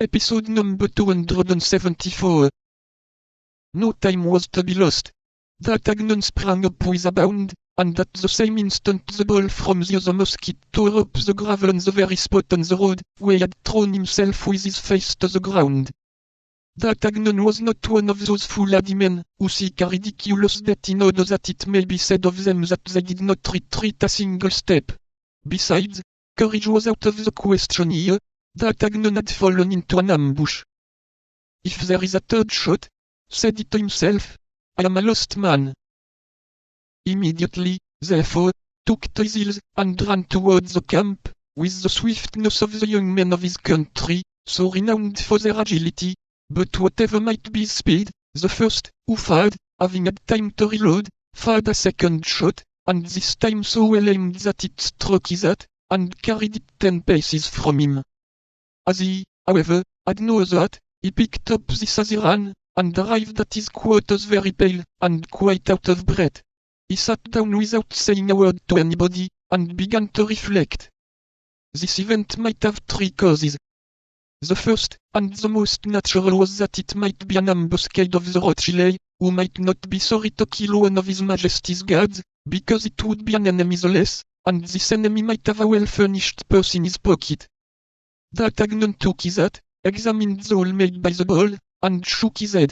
Episode number 274. No time was to be lost. D'Artagnan sprang up with a bound, and at the same instant the ball from the other musket tore up the gravel on the very spot on the road where he had thrown himself with his face to the ground. D'Artagnan was not one of those foolhardy men who seek a ridiculous death in order that it may be said of them that they did not retreat a single step. Besides, courage was out of the question here. D'Artagnan had fallen into an ambush. If there is a third shot, said he to himself, I am a lost man. Immediately, therefore, took to his heels and ran towards the camp, with the swiftness of the young men of his country, so renowned for their agility. But whatever might be his speed, the first, who fired, having had time to reload, fired a second shot, and this time so well aimed that it struck his hat, and carried it 10 paces from him. As he, however, had no other hat, he picked up this as he ran, and arrived at his quarters very pale, and quite out of breath. He sat down without saying a word to anybody, and began to reflect. This event might have 3 causes. The first, and the most natural, was that it might be an ambuscade of the Rothschild, who might not be sorry to kill one of His Majesty's guards, because it would be an enemy the less, and this enemy might have a well-furnished purse in his pocket. D'Artagnan took his hat, examined the hole made by the ball, and shook his head.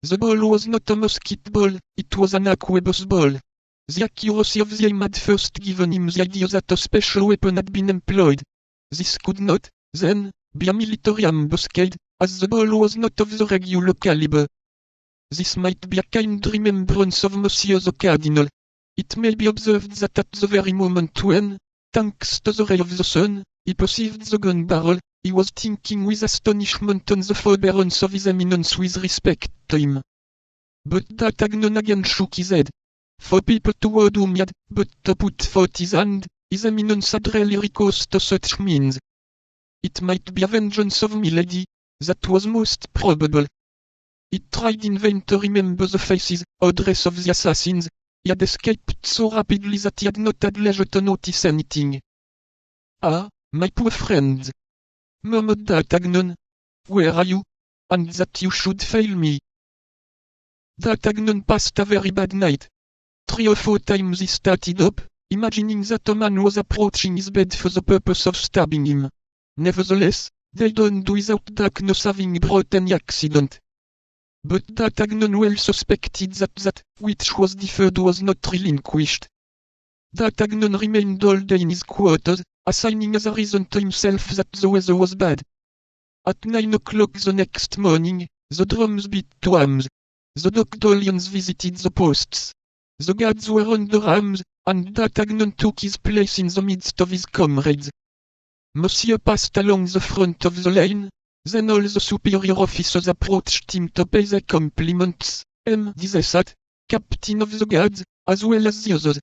The ball was not a musket ball, it was an arquebus ball. The accuracy of the aim had first given him the idea that a special weapon had been employed. This could not, then, be a military ambuscade, as the ball was not of the regular caliber. This might be a kind remembrance of Monsieur the Cardinal. It may be observed that at the very moment when, thanks to the ray of the sun, he perceived the gun barrel, he was thinking with astonishment on the forbearance of his eminence with respect to him. But D'Artagnan again shook his head. For people toward whom he had but to put forth his hand, his eminence had rarely recourse to such means. It might be a vengeance of Milady, that was most probable. He tried in vain to remember the faces or dress of the assassins. He had escaped so rapidly that he had not had leisure to notice anything. Ah, my poor friends, murmured D'Artagnan, where are you? And that you should fail me. D'Artagnan passed a very bad night. 3 or 4 times he started up, imagining that a man was approaching his bed for the purpose of stabbing him. Nevertheless, they dawned without darkness having brought any accident. But D'Artagnan well suspected that which was deferred was not relinquished. D'Artagnan remained all day in his quarters, assigning as a reason to himself that the weather was bad. At 9 o'clock the next morning, the drums beat 2 arms. The Doctolions visited the posts. The guards were under arms, and D'Artagnan took his place in the midst of his comrades. Monsieur passed along the front of the line, then all the superior officers approached him to pay their compliments. M. Dizessat, captain of the guards, as well as the others.